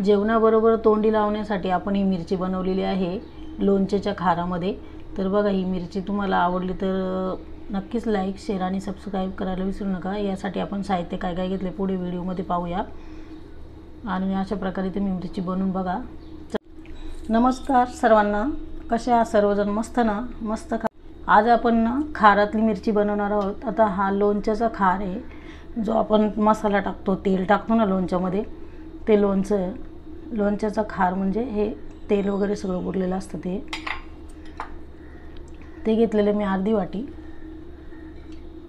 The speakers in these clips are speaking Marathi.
जेवणाबरोबर तोंडी लावण्यासाठी आपण ही मिरची बनवलेली आहे लोणच्याच्या खारामध्ये। तर बघा, ही मिरची तुम्हाला आवडली तर नक्कीच लाईक, शेअर आणि सबस्क्राईब करायला विसरू नका। यासाठी आपण साहित्य काय काय घेतले पुढे व्हिडिओमध्ये पाहूया आणि अशा प्रकारे तुम्ही मिरची बनवून बघा। नमस्कार सर्वांना, कसे आहात सर्वजण? मस्त ना? मस्त आज आपण खारातली मिरची बनवणार आहोत। आता हा लोणच्याचा खार आहे, जो आपण मसाला टाकतो, तेल टाकतो ना लोणच्यामध्ये, ते लोणच्याचा खार म्हणजे हे तेल वगैरे सगळं उरलेलं असतं ते घेतलेले मी अर्धी वाटी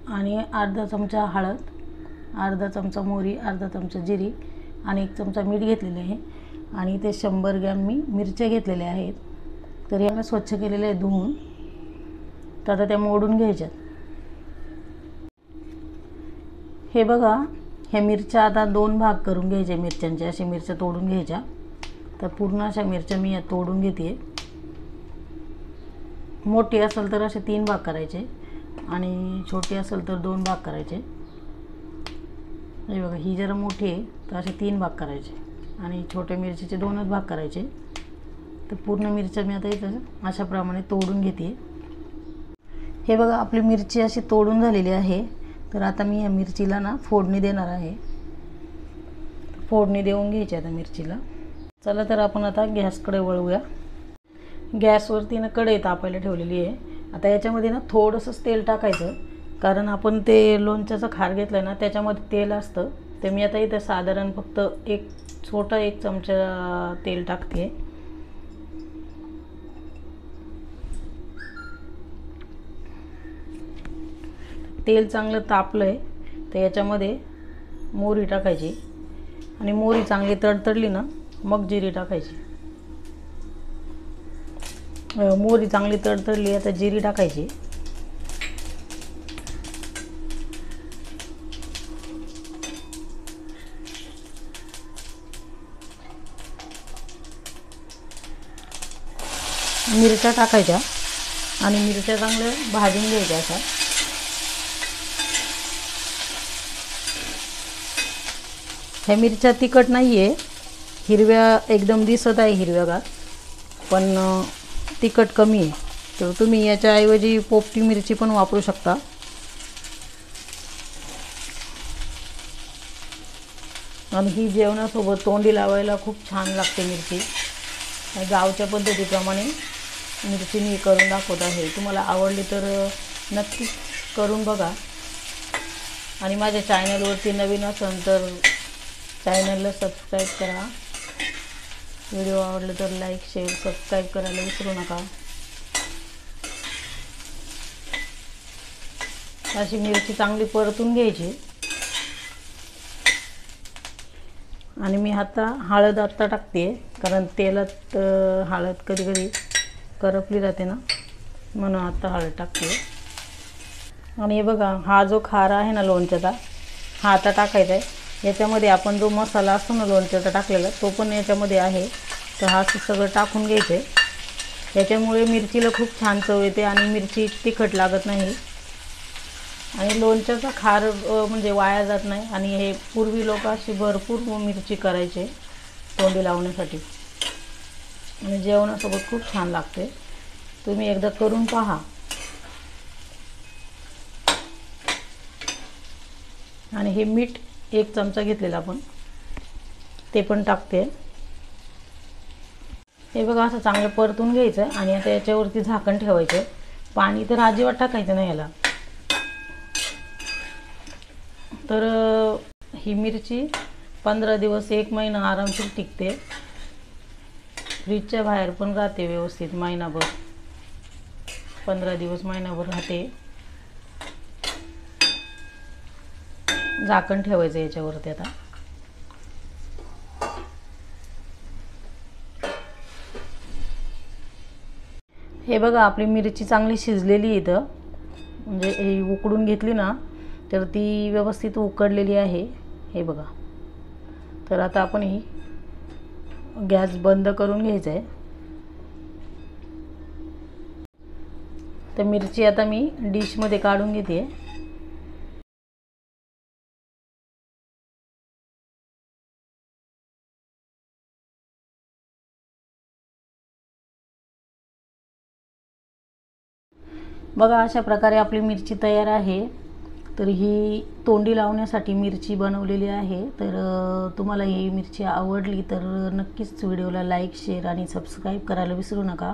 आणि अर्धा चमचा हळद, अर्धा चमचा मोहरी, अर्धा चमचा जिरी आणि 1 चमचा मीठ घेतलेले आहे आणि ते 100 ग्रॅम मी मिरच्या घेतलेल्या आहेत। तर या स्वच्छ केलेले आहे धुवून। तर आता त्या मोडून घ्यायच्यात। हे बघा, ह्या मिरच्या आता 2 भाग करून घ्यायचे मिरच्यांचे। अशा मिरच्या तोडून घ्यायच्या। तर पूर्ण अशा मिरच्या मी या तोडून घेते। मोठी असेल तर असे 3 भाग करायचे आणि छोटी असेल तर 2 भाग करायचे। हे बघा, ही जरा मोठी आहे तर असे 3 भाग करायचे आणि छोट्या मिरचीचे 2च भाग करायचे। तर पूर्ण मिरच्या मी आता इथं अशा प्रमाणे तोडून घेते। हे बघा, आपली मिरची अशी तोडून झालेली आहे। तर आता मी या मिरचीला ना फोडणी देणार आहे। फोडणी देऊन घ्यायची आता मिरचीला। चला तर आपण आता गॅसकडे वळूया। गॅसवरती ना कढई तापायला ठेवलेली आहे। आता याच्यामध्ये ना थोडंसं तेल टाकायचं, कारण आपण ते लोणच्याचं खार घेतलं ना त्याच्यामध्ये तेल असतं। तर मी आता इथं साधारण फक्त एक चमचा तेल टाकते। तेल चांगलं तापलंय तर याच्यामध्ये मोहरी टाकायची आणि मोहरी चांगली तडतडली ना मग जिरी टाकायची। मोहरी चांगली तडतडली आता जिरी टाकायची। मिरच्या टाकायच्या आणि मिरच्या चांगल्या भाजून घ्यायच्या अशा। ह्या मिरच्या तिखट नाही आहे, हिरव्या एकदम दिसत आहे हिरव्यागार, पण तिखट कमी आहे। तर तुम्ही याच्याऐवजी पोपटी मिरची पण वापरू शकता। आणि ही जेवणासोबत तोंडी लावायला खूप छान लागते मिरची। गावच्या पद्धतीप्रमाणे मिरची मी करून दाखवत आहे। तुम्हाला आवडली तर नक्कीच करून बघा आणि माझ्या चॅनलवरती नवीन असाल तर चॅनलला सबस्क्राईब करा। व्हिडिओ आवडला तर लाईक, शेअर, सबस्क्राईब करायला विसरू नका। अशी मिरची चांगली परतून घ्यायची आणि मी आता हळद टाकते, कारण तेलात हळद कधी कधी करपली जाते ना, म्हणून आता हळद टाकते। आणि हे बघा, हा जो खारा आहे ना लोणच्याचा, हा आता टाकायचा आहे। याच्यामध्ये आपण जो मसाला असतो ना लोणच्याचा टाकलेला, तो पण याच्यामध्ये आहे। तर हा सगळं टाकून घ्यायचं आहे। याच्यामुळे मिरचीला खूप छान चव येते आणि मिरची तिखट लागत नाही आणि लोणच्याचा खार म्हणजे वाया जात नाही। आणि हे पूर्वी लोक अशी भरपूर मिरची करायचे तोंडी लावण्यासाठी आणि जेवणासोबत खूप छान लागते। तुम्ही एकदा करून पहा। आणि हे मीठ 1 चमचा घेतलेला आपण, ते पण टाकते। हे बघा, असं चांगलं परतून घ्यायचं आणि आता याच्यावरती झाकण ठेवायचं। पाणी तर अजिबात टाकायचं नाही याला। तर ही मिरची 15 दिवस 1 महिना आरामशीर टिकते। फ्रीजच्या बाहेर पण राहते व्यवस्थित महिनाभर, 15 दिवस महिनाभर राहते। झाकण ठेवायचं याच्यावरती आता। हे बघा, आपली मिरची चांगली शिजलेली इथं, म्हणजे ही उकडून घेतली ना तर ती व्यवस्थित उकडलेली आहे। हे बघा, तर आता आपण ही गॅस बंद करून घ्यायचा आहे। तर मिरची आता मी डिशमध्ये काढून घेते। बघा अशा प्रकारे आपली मिरची तयार आहे। तर ही तोंडी लावण्यासाठी मिरची बनवलेली आहे। तर तुम्हाला ही मिरची आवडली तर नक्कीच व्हिडिओला लाईक शेअर आणि सबस्क्राईब करायला विसरू नका।